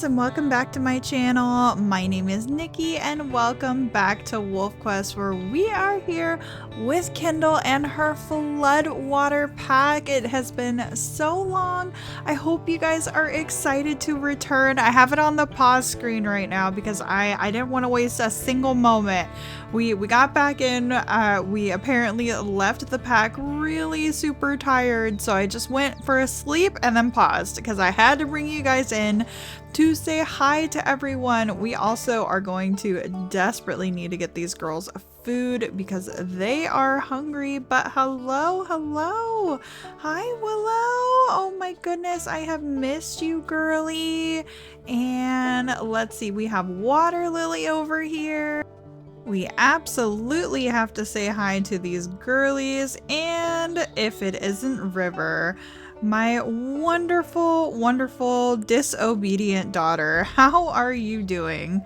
girls, and welcome back to my channel. My name is Nikki and welcome back to Wolfquest, where we are here with Kindle and her Floodwater pack. It has been so long. I hope you guys are excited to return. I have it on the pause screen right now because I didn't want to waste a single moment. We got back in, we apparently left the pack really super tired, so I just went for a sleep and then paused because I had to bring you guys in to say hi to everyone. We also are going to desperately need to get these girls food because they are hungry. But hello, hi Willow. Oh my goodness, I have missed you, girly. And let's see, we have Water Lily over here. We absolutely have to say hi to these girlies, and if it isn't River, my wonderful disobedient daughter. How are you doing?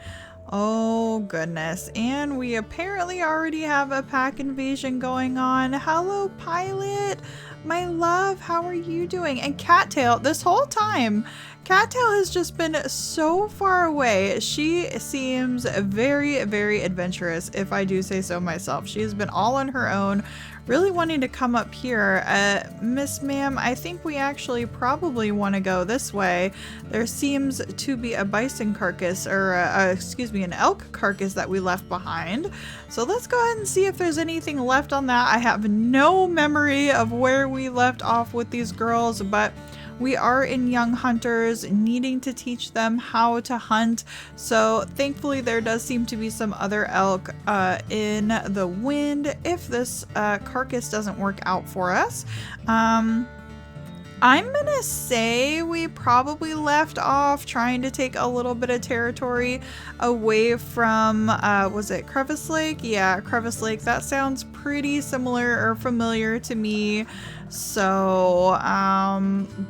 Oh goodness, and we apparently already have a pack invasion going on. Hello Pilot, my love, how are you doing? And Cattail, this whole time Cattail has just been so far away. She seems very adventurous, if I do say so myself. She has been all on her own, really wanting to come up here. Miss Ma'am, I think we actually probably want to go this way. There seems to be a bison carcass, or excuse me, an elk carcass that we left behind. So let's go ahead and see if there's anything left on that. I have no memory of where we left off with these girls, but we are in Young Hunters, needing to teach them how to hunt. So thankfully there does seem to be some other elk in the wind if this carcass doesn't work out for us. I'm gonna say we probably left off trying to take a little bit of territory away from, was it Crevice Lake? Yeah, Crevice Lake. That sounds pretty similar or familiar to me. So,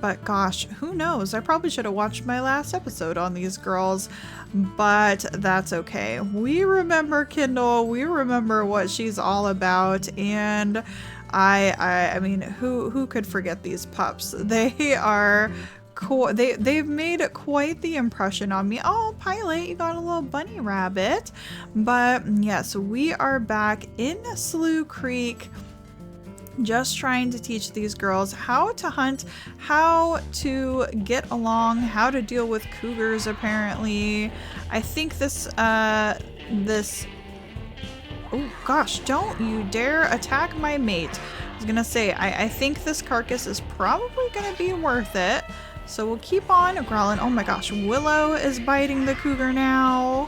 but gosh, who knows? I probably should have watched my last episode on these girls, but that's okay. We remember Kindle, we remember what she's all about, and I mean, who could forget these pups? They are cool. They've made quite the impression on me. Oh, Pilot, you got a little bunny rabbit. But yes, we are back in Slough Creek, just trying to teach these girls how to hunt, how to get along, how to deal with cougars. Apparently, I think this oh gosh, don't you dare attack my mate. I was gonna say, I think this carcass is probably gonna be worth it. So we'll keep on growling. Oh my gosh, Willow is biting the cougar now.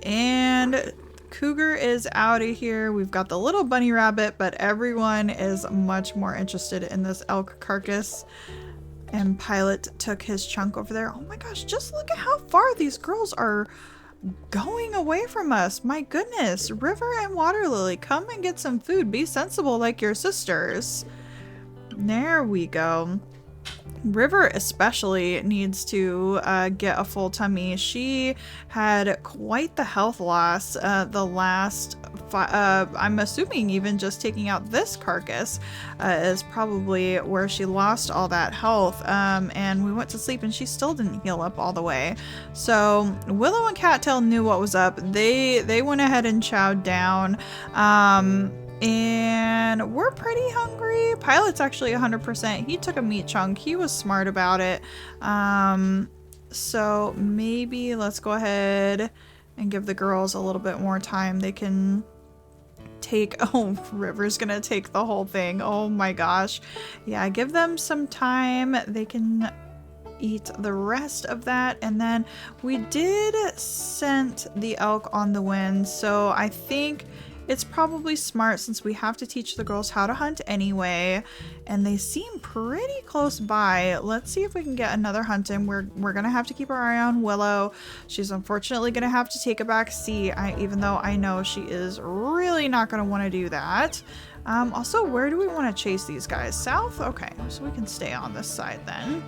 And cougar is out of here. We've got the little bunny rabbit, but everyone is much more interested in this elk carcass. And Pilot took his chunk over there. Oh my gosh, just look at how far these girls are going away from us. My goodness. River and Water Lily, come and get some food. Be sensible like your sisters. There we go. River especially needs to get a full tummy. She had quite the health loss the last I'm assuming even just taking out this carcass is probably where she lost all that health, and we went to sleep and she still didn't heal up all the way. So Willow and Cattail knew what was up. They went ahead and chowed down, and we're pretty hungry. Pilot's actually 100%. He took a meat chunk. He was smart about it. So maybe let's go ahead and give the girls a little bit more time. They can take, oh, River's gonna take the whole thing. Oh my gosh. Yeah, give them some time. They can eat the rest of that. And then we did scent the elk on the wind, so I think it's probably smart, since we have to teach the girls how to hunt anyway, and they seem pretty close by. Let's see if we can get another hunt in. We're gonna have to keep our eye on Willow. She's unfortunately gonna have to take a back seat, even though I know she is really not gonna want to do that. Also, where do we want to chase these guys? South? Okay, so we can stay on this side then.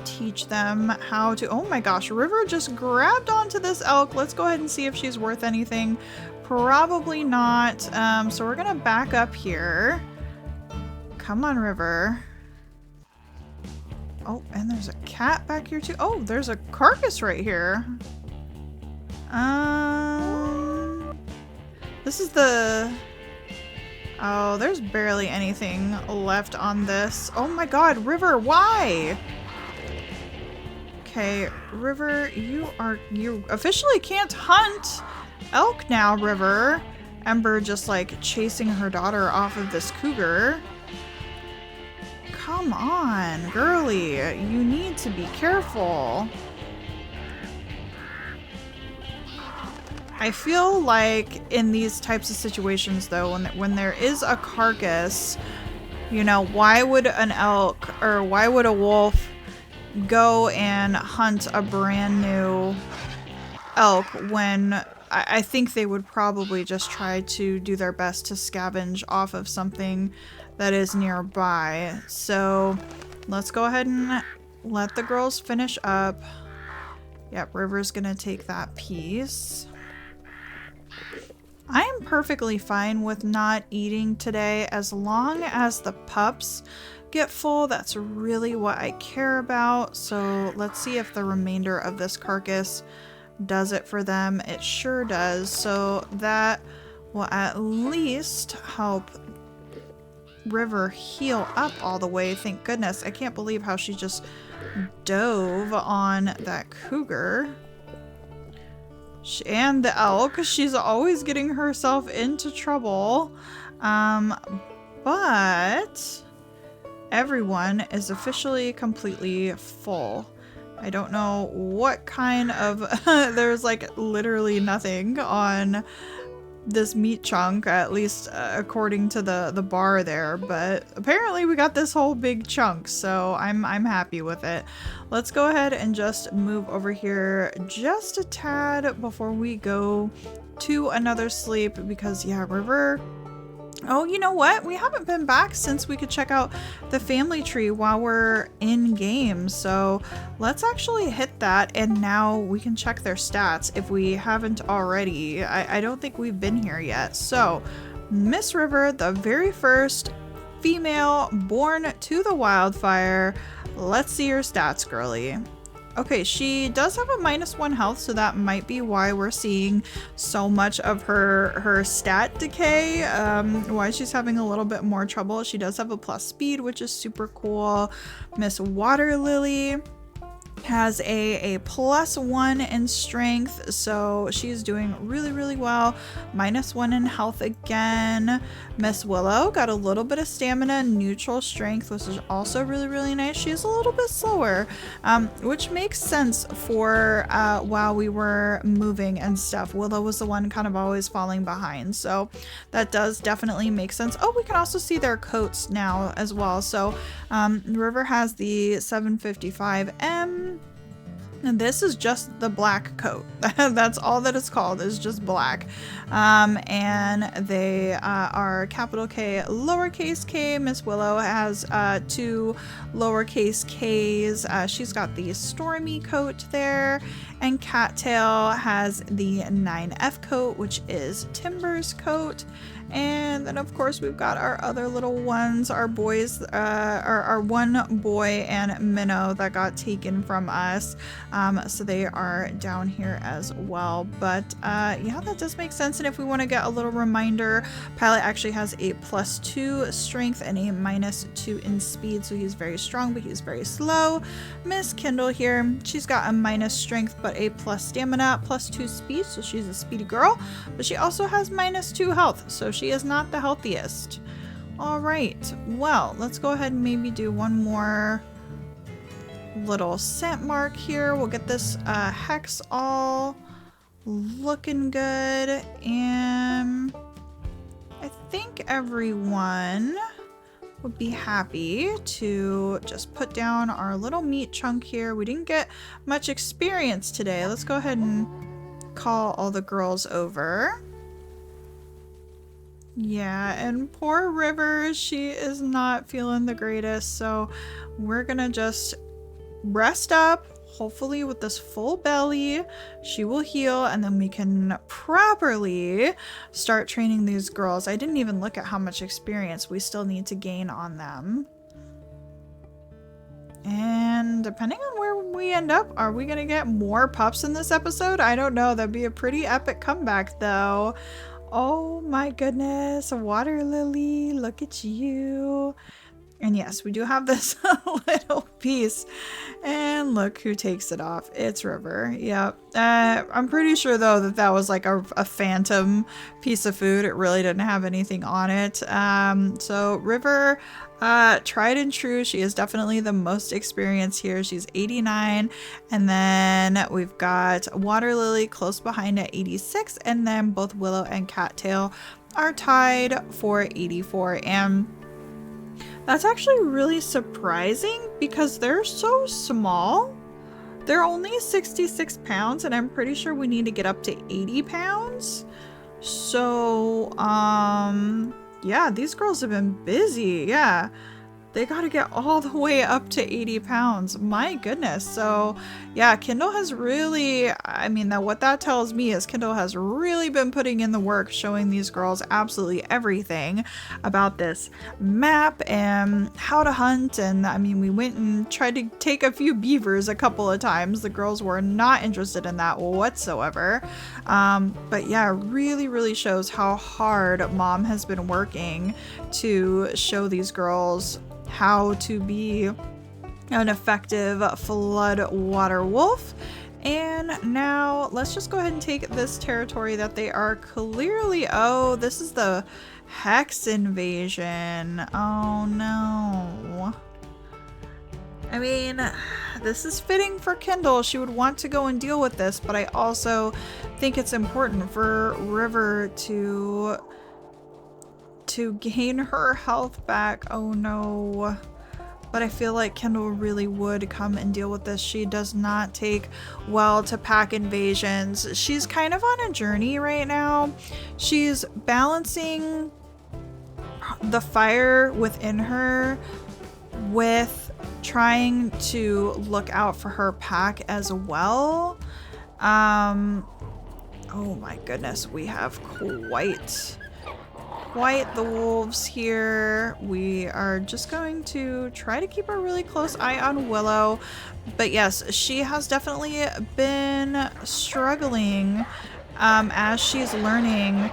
Teach them how to, oh my gosh, River just grabbed onto this elk. Let's go ahead and see if she's worth anything. Probably not. So we're gonna back up here. Come on, River. Oh, and there's a cat back here too. Oh, there's a carcass right here. This is the... Oh, there's barely anything left on this. Oh my god, River, why? Okay, River, you officially can't hunt elk now, River. Ember just like chasing her daughter off of this cougar. Come on, girly, you need to be careful. I feel like in these types of situations though, when there is a carcass, you know, why would an elk or why would a wolf go and hunt a brand new elk when I think they would probably just try to do their best to scavenge off of something that is nearby. So let's go ahead and let the girls finish up. Yep, River's gonna take that piece. I am perfectly fine with not eating today as long as the pups get full. That's really what I care about. So let's see if the remainder of this carcass does it for them. It sure does. So that will at least help River heal up all the way. Thank goodness. I can't believe how she just dove on that cougar. And the elk. She's always getting herself into trouble. But everyone is officially completely full. I don't know what kind of... There's like literally nothing on this meat chunk, at least according to the bar there, but apparently we got this whole big chunk, so I'm happy with it. Let's go ahead and just move over here just a tad before we go to another sleep, because yeah, River... Oh, you know what? We haven't been back since we could check out the family tree while we're in game. So let's actually hit that, and now we can check their stats if we haven't already. I don't think we've been here yet. So Miss River, the very first female born to the wildfire. Let's see your stats, girly. Okay, she does have a -1 health, so that might be why we're seeing so much of her stat decay, why she's having a little bit more trouble. She does have a plus speed, which is super cool. Miss Water Lily has a +1 in strength, so she's doing really well. -1 in health again. Miss Willow got a little bit of stamina, neutral strength, which is also really nice. She's a little bit slower, which makes sense for while we were moving and stuff. Willow was the one kind of always falling behind, so that does definitely make sense. Oh, we can also see their coats now as well. So River has the 755M. And this is just the black coat. That's all that it's called, is just black. And they are capital K, lowercase k. Miss Willow has 2 lowercase k's. She's got the stormy coat there. And Cattail has the 9F coat, which is Timber's coat. And then of course we've got our other little ones, our boys, our one boy and Minnow that got taken from us. So they are down here as well. But yeah, that does make sense. And if we want to get a little reminder, Pilot actually has a +2 strength and a -2 in speed. So he's very strong, but he's very slow. Miss Kindle here, she's got a - strength, but a + stamina, +2 speed. So she's a speedy girl, but she also has -2 health. So she is not the healthiest. All right, well, let's go ahead and maybe do one more little scent mark here. We'll get this hex all looking good, and I think everyone would be happy to just put down our little meat chunk here. We didn't get much experience today. Let's go ahead and call all the girls over. Yeah, and poor River, she is not feeling the greatest, so we're gonna just rest up. Hopefully with this full belly, she will heal, and then we can properly start training these girls. I didn't even look at how much experience we still need to gain on them. And depending on where we end up, are we gonna get more pups in this episode? I don't know. That'd be a pretty epic comeback though. Oh my goodness, Water Lily, look at you. And yes, we do have this little piece. And look who takes it off. It's River. Yep. I'm pretty sure though that that was like a phantom piece of food. It really didn't have anything on it. So River, tried and true. She is definitely the most experienced here. She's 89. And then we've got Water Lily close behind at 86. And then both Willow and Cattail are tied for 84. And that's actually really surprising because they're so small. They're only 66 pounds and I'm pretty sure we need to get up to 80 pounds. So, yeah, these girls have been busy. Yeah. They got to get all the way up to 80 pounds. My goodness. So yeah, Kindle has really, I mean, what that tells me is Kindle has really been putting in the work, showing these girls absolutely everything about this map and how to hunt. And I mean, we went and tried to take a few beavers a couple of times. The girls were not interested in that whatsoever. But yeah, really, really shows how hard Mom has been working to show these girls how to be an effective floodwater wolf. And now let's just go ahead and take this territory that they are clearly, oh, this is the Hex invasion. Oh no. I mean, this is fitting for Kindle. She would want to go and deal with this, but I also think it's important for River to gain her health back. Oh no. But I feel like Kindle really would come and deal with this. She does not take well to pack invasions. She's kind of on a journey right now. She's balancing the fire within her with trying to look out for her pack as well. Oh my goodness, we have quite the wolves here. We are just going to try to keep a really close eye on Willow. But yes, she has definitely been struggling as she's learning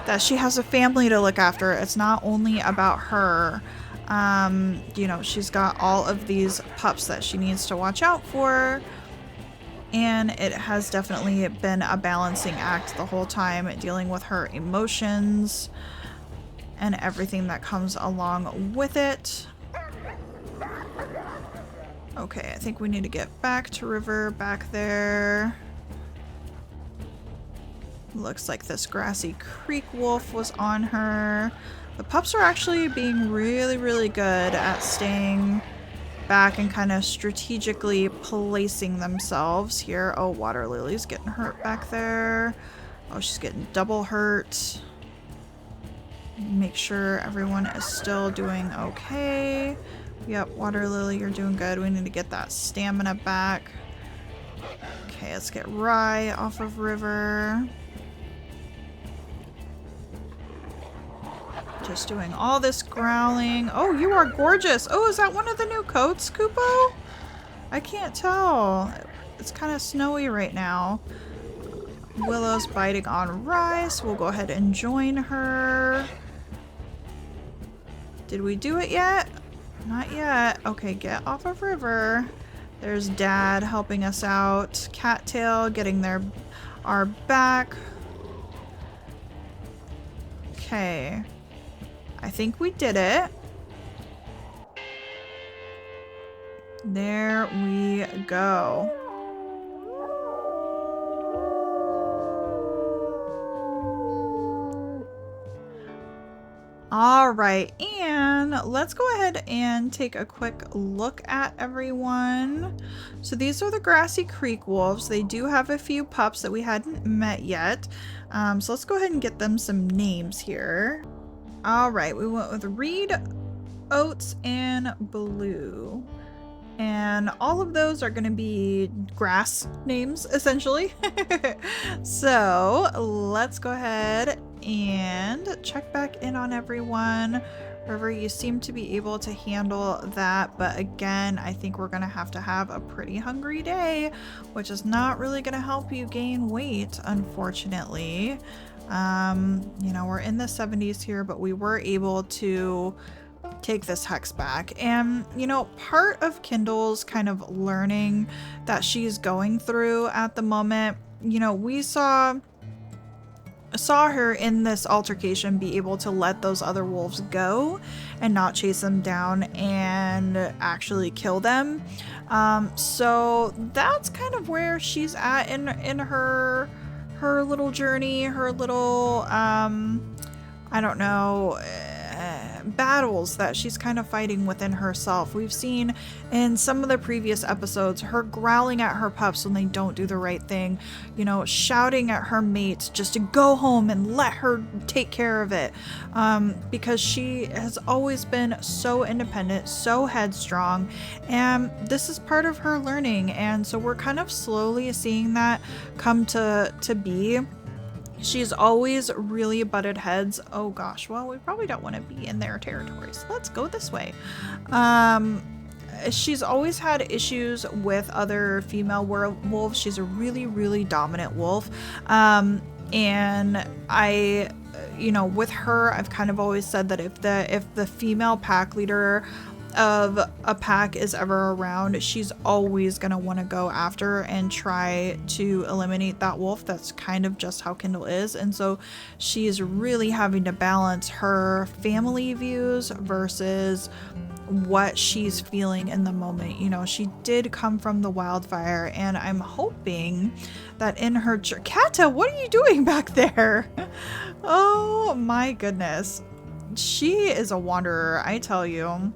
that she has a family to look after. It's not only about her. You know, she's got all of these pups that she needs to watch out for. And it has definitely been a balancing act the whole time, dealing with her emotions and everything that comes along with it. Okay, I think we need to get back to River back there. Looks like this grassy creek wolf was on her. The pups are actually being really, really good at staying back and kind of strategically placing themselves here. Oh, Water Lily's getting hurt back there. Oh, she's getting double hurt. Make sure everyone is still doing okay. Yep, Water Lily, you're doing good. We need to get that stamina back. Okay, let's get Rye off of River. Just doing all this growling. Oh, you are gorgeous. Oh, is that one of the new coats, Kupo? I can't tell. It's kind of snowy right now. Willow's biting on Rye, so we'll go ahead and join her. Did we do it yet? Not yet. Okay, get off of River. There's Dad helping us out. Cattail getting our back. Okay. I think we did it. There we go. All right, and let's go ahead and take a quick look at everyone. So these are the Grassy Creek wolves. They do have a few pups that we hadn't met yet. So let's go ahead and get them some names here. All right, we went with Reed, Oats, and Blue. And all of those are going to be grass names, essentially. So let's go ahead and check back in on everyone. River, you seem to be able to handle that, but again, I think we're gonna have to have a pretty hungry day, which is not really gonna help you gain weight, unfortunately. You know, we're in the 70s here, but we were able to take this hex back. And, you know, part of Kindle's kind of learning that she's going through at the moment, you know, we saw her in this altercation be able to let those other wolves go and not chase them down and actually kill them. So that's kind of where she's at in her little journey, her little I don't know, battles that she's kind of fighting within herself. We've seen in some of the previous episodes her growling at her pups when they don't do the right thing, you know, shouting at her mates just to go home and let her take care of it, because she has always been so independent, so headstrong, and this is part of her learning. And so we're kind of slowly seeing that come to be. She's always really butted heads. Oh gosh, well, we probably don't want to be in their territories. Let's go this way. She's always had issues with other female wolves. She's a really, really dominant wolf. And I, you know, with her, I've kind of always said that if the female pack leader of a pack is ever around, she's always going to want to go after and try to eliminate that wolf. That's kind of just how Kindle is. And so she's really having to balance her family views versus what she's feeling in the moment. You know, she did come from the wildfire, and I'm hoping that in her Kata, what are you doing back there? Oh my goodness, she is a wanderer, I tell you.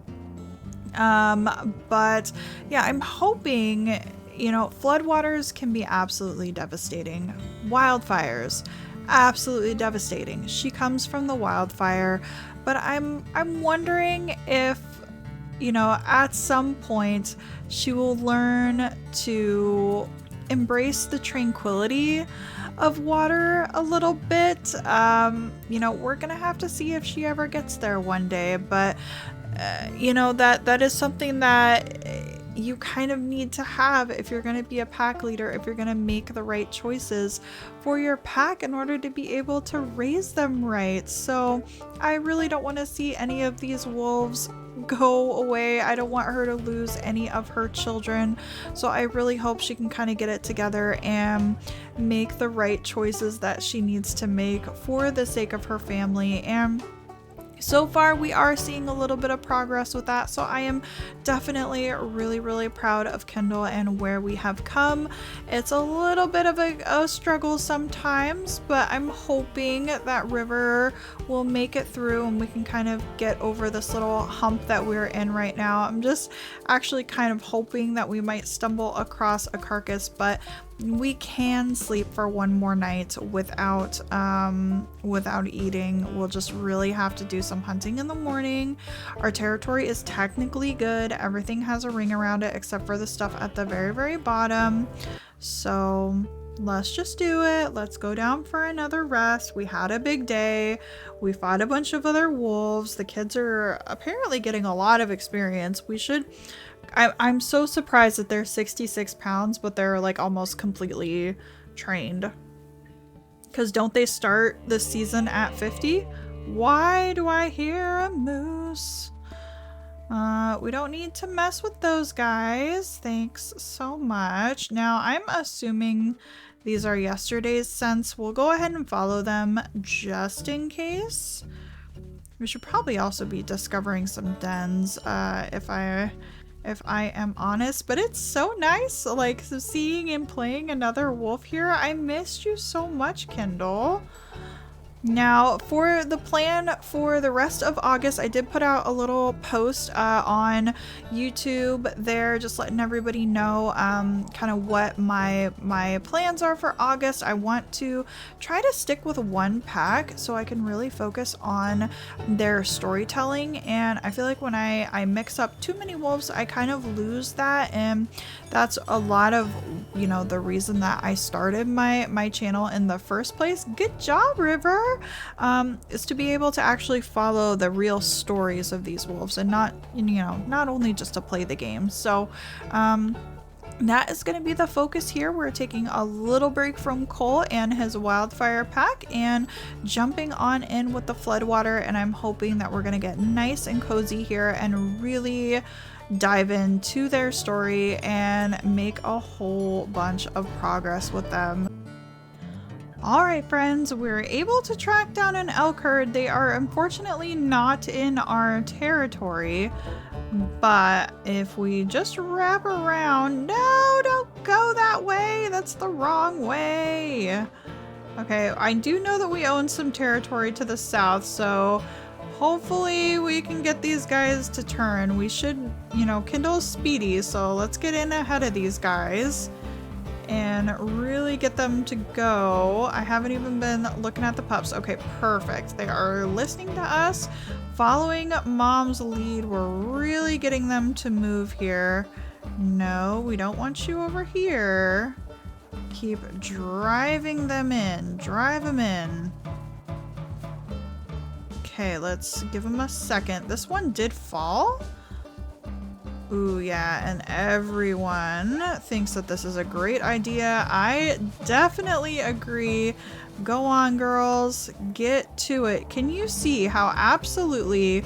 But yeah, I'm hoping, you know, floodwaters can be absolutely devastating. Wildfires, absolutely devastating. She comes from the wildfire, but I'm wondering if, you know, at some point she will learn to embrace the tranquility of water a little bit. You know, we're gonna have to see if she ever gets there one day, but you know, that is something that you kind of need to have if you're going to be a pack leader, if you're going to make the right choices for your pack in order to be able to raise them right. So I really don't want to see any of these wolves go away. I don't want her to lose any of her children. So I really hope she can kind of get it together and make the right choices that she needs to make for the sake of her family. And so far, we are seeing a little bit of progress with that, so I am definitely really, really proud of Kindle and where we have come. It's a little bit of a struggle sometimes, but I'm hoping that River will make it through and we can kind of get over this little hump that we're in right now. I'm just actually kind of hoping that we might stumble across a carcass, but we can sleep for one more night without eating. We'll just really have to do some hunting in the morning. Our territory is technically good. Everything has a ring around it except for the stuff at the very, very bottom. So let's just do it. Let's go down for another rest. We had a big day. We fought a bunch of other wolves. The kids are apparently getting a lot of experience. I'm so surprised that they're 66 pounds, but they're like almost completely trained. Because don't they start the season at 50? Why do I hear a moose? We don't need to mess with those guys. Thanks so much. Now, I'm assuming these are yesterday's scents. We'll go ahead and follow them just in case. We should probably also be discovering some dens if I am honest, but it's so nice, like, seeing and playing another wolf here. I missed you so much, Kindle. Now, for the plan for the rest of August, I did put out a little post on YouTube there, just letting everybody know kind of what my plans are for August. I want to try to stick with one pack so I can really focus on their storytelling, and I feel like when I mix up too many wolves, I kind of lose that, and that's a lot of, you know, the reason that I started my channel in the first place. Good job, River! here, is to be able to actually follow the real stories of these wolves and not, you know, not only just to play the game. So, that is going to be the focus here. We're taking a little break from Cole and his wildfire pack and jumping on in with the Floodwater, and I'm hoping that we're going to get nice and cozy here and really dive into their story and make a whole bunch of progress with them. Alright friends, we're able to track down an elk herd. They are unfortunately not in our territory, but if we just wrap around... No, don't go that way! That's the wrong way! Okay, I do know that we own some territory to the south, so hopefully we can get these guys to turn. We should, you know, Kindle is speedy, so let's get in ahead of these guys and really get them to go. I haven't even been looking at the pups. Okay, perfect. They are listening to us, following mom's lead. We're really getting them to move here. No, we don't want you over here. Keep driving them in. Drive them in. Okay, let's give them a second. This one did fall. Ooh, yeah, and everyone thinks that this is a great idea. I definitely agree. Go on, girls. Get to it. Can you see how absolutely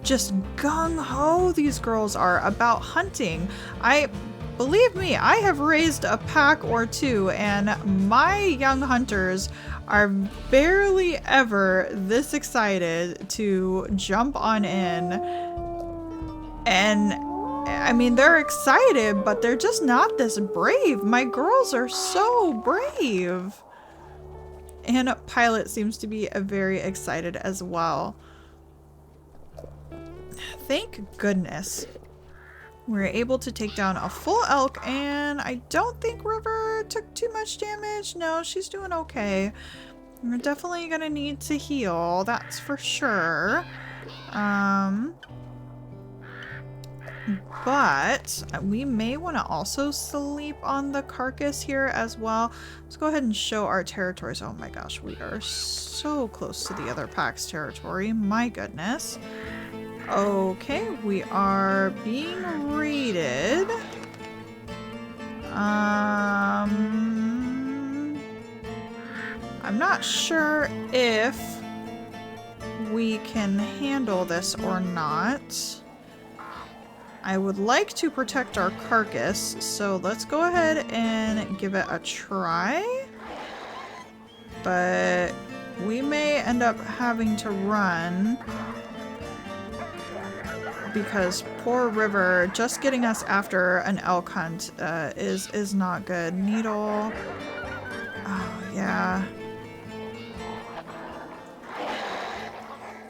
just gung-ho these girls are about hunting? Believe me, I have raised a pack or two, and my young hunters are barely ever this excited to jump on in. And I mean, they're excited, but they're just not this brave. My girls are so brave. And Pilot seems to be very excited as well. Thank goodness. We're able to take down a full elk, and I don't think River took too much damage. No, she's doing okay. We're definitely gonna need to heal, that's for sure. But we may want to also sleep on the carcass here as well. Let's go ahead and show our territories. Oh my gosh, we are so close to the other pack's territory. My goodness. Okay, we are being raided. I'm not sure if we can handle this or not. I would like to protect our carcass, so let's go ahead and give it a try. But we may end up having to run because poor River just getting us after an elk hunt is not good. Needle. Oh, yeah.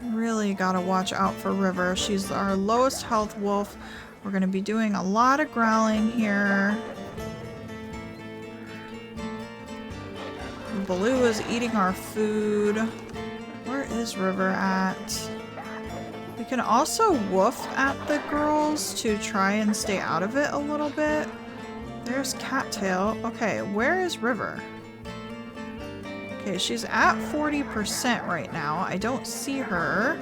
Really gotta watch out for River. She's our lowest health wolf. We're gonna be doing a lot of growling here. Baloo is eating our food. Where is River at? We can also woof at the girls to try and stay out of it a little bit. There's Cattail. Okay, where is River? Okay, she's at 40% right now. I don't see her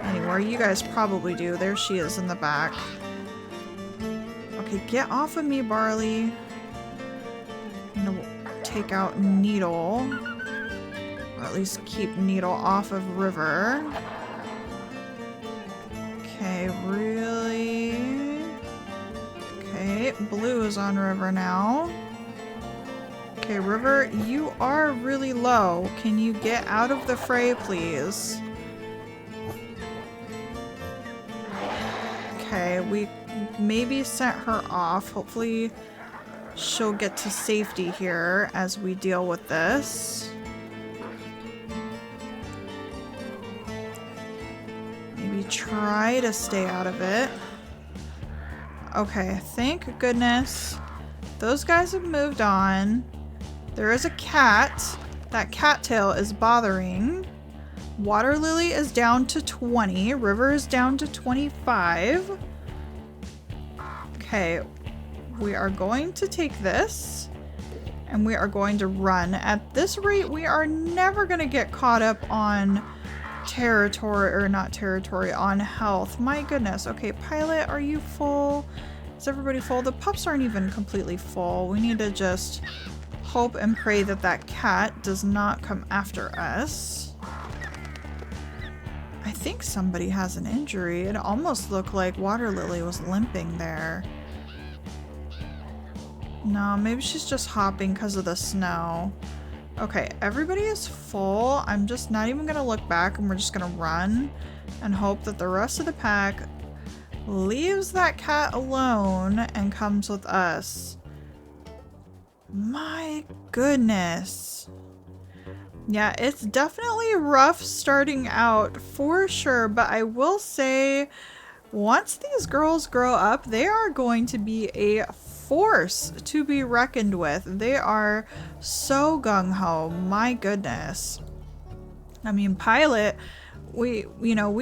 anywhere. You guys probably do. There she is in the back. Okay, get off of me, Barley. I'm gonna take out Needle. Or at least keep Needle off of River. Okay, really? Okay, Blue is on River now. Okay, River, you are really low. Can you get out of the fray, please? Okay, we maybe sent her off. Hopefully she'll get to safety here as we deal with this. Maybe try to stay out of it. Okay, thank goodness. Those guys have moved on. There is a cat. That cattail is bothering. Water Lily is down to 20. River is down to 25. Okay, we are going to take this and we are going to run. At this rate, we are never going to get caught up on territory, or not territory, on health. My goodness. Okay, Pilot, are you full? Is everybody full? The pups aren't even completely full. We need to just hope and pray that that cat does not come after us. I think somebody has an injury. It almost looked like Water Lily was limping there. No, maybe she's just hopping because of the snow. Okay, everybody is full. I'm just not even gonna look back, and we're just gonna run and hope that the rest of the pack leaves that cat alone and comes with us. My goodness. Yeah, it's definitely rough starting out for sure, but I will say once these girls grow up, they are going to be a force to be reckoned with. They are so gung-ho. My goodness. I mean, Pilot, we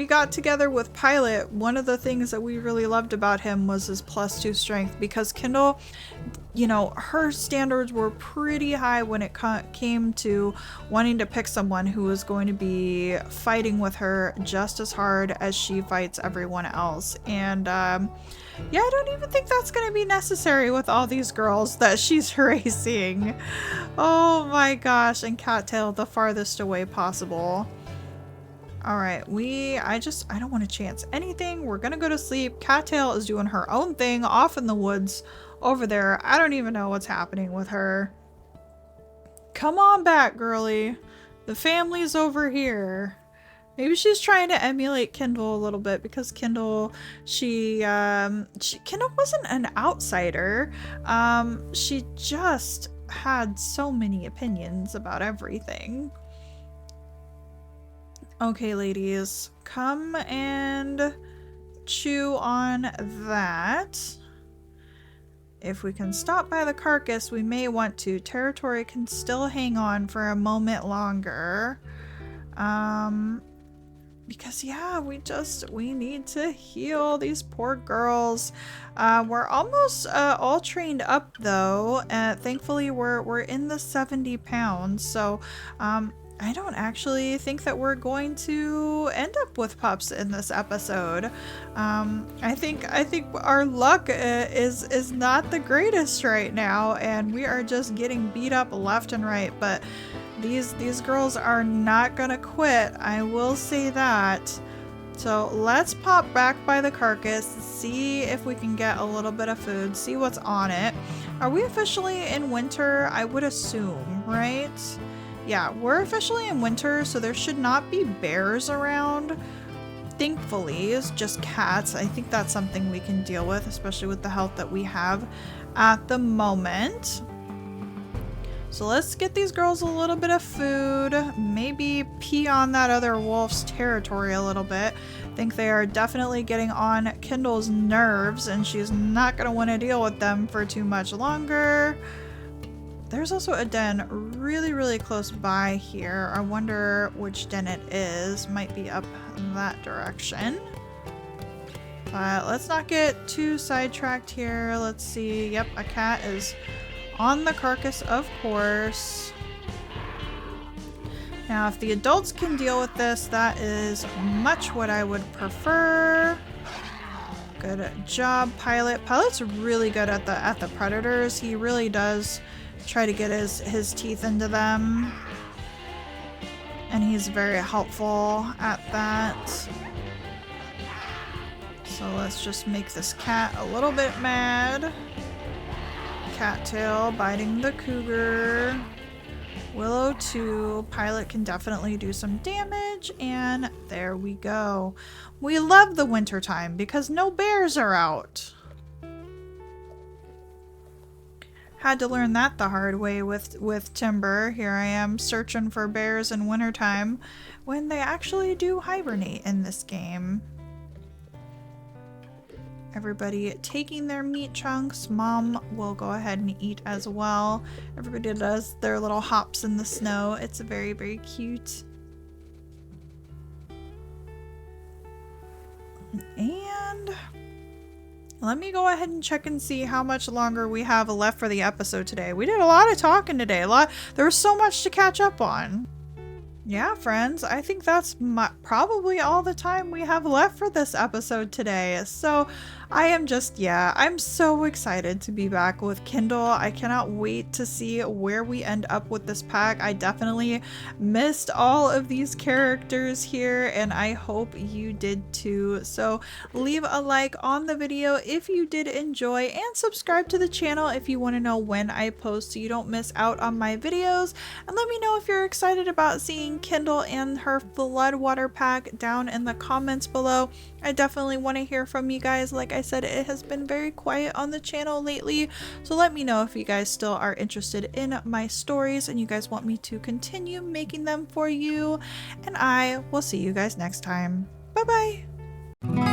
got together with Pilot. One of the things that we really loved about him was his +2 strength, because Kindle, her standards were pretty high when it came to wanting to pick someone who was going to be fighting with her just as hard as she fights everyone else. And yeah, I don't even think that's going to be necessary with all these girls that she's racing. Oh my gosh, and Cattail the farthest away possible. Alright, I don't want to chance anything. We're gonna go to sleep. Cattail is doing her own thing off in the woods over there. I don't even know what's happening with her. Come on back, girly. The family's over here. Maybe she's trying to emulate Kindle a little bit, because Kindle, Kindle wasn't an outsider. She just had so many opinions about everything. Okay, ladies, come and chew on that. If we can stop by the carcass, we may want to. Territory can still hang on for a moment longer. Because yeah, we need to heal these poor girls. We're almost all trained up though. Thankfully we're in the 70 pounds, so I don't actually think that we're going to end up with pups in this episode. I think our luck is not the greatest right now, and we are just getting beat up left and right. But these girls are not gonna quit. I will say that. So let's pop back by the carcass, see if we can get a little bit of food, see what's on it. Are we officially in winter? I would assume, right? Yeah, we're officially in winter, so there should not be bears around. Thankfully, it's just cats. I think that's something we can deal with, especially with the health that we have at the moment. So let's get these girls a little bit of food, maybe pee on that other wolf's territory a little bit. I think they are definitely getting on Kindle's nerves, and she's not going to want to deal with them for too much longer. There's also a den really, really close by here. I wonder which den it is. Might be up that direction. But let's not get too sidetracked here. Let's see. Yep, a cat is on the carcass, of course. Now, if the adults can deal with this, that is much what I would prefer. Good job, Pilot. Pilot's really good at the predators. He really does try to get his teeth into them, and he's very helpful at that. So let's just make this cat a little bit mad. Cattail biting the cougar. Willow 2. Pilot can definitely do some damage, and there we go. We love the winter time because no bears are out. Had to learn that the hard way with Timber. Here I am searching for bears in wintertime when they actually do hibernate in this game. Everybody taking their meat chunks. Mom will go ahead and eat as well. Everybody does their little hops in the snow. It's very, very cute. And Let me go ahead and check and see how much longer we have left for the episode today. We did a lot of talking today. There was so much to catch up on. Yeah, friends, I think that's probably all the time we have left for this episode today. So I am I'm so excited to be back with Kindle. I cannot wait to see where we end up with this pack. I definitely missed all of these characters here, and I hope you did too. So leave a like on the video if you did enjoy, and subscribe to the channel if you want to know when I post so you don't miss out on my videos. And let me know if you're excited about seeing Kindle and her Floodwater pack down in the comments below. I definitely want to hear from you guys. Like I said, it has been very quiet on the channel lately, so let me know if you guys still are interested in my stories and you guys want me to continue making them for you, and I will see you guys next time. Bye bye!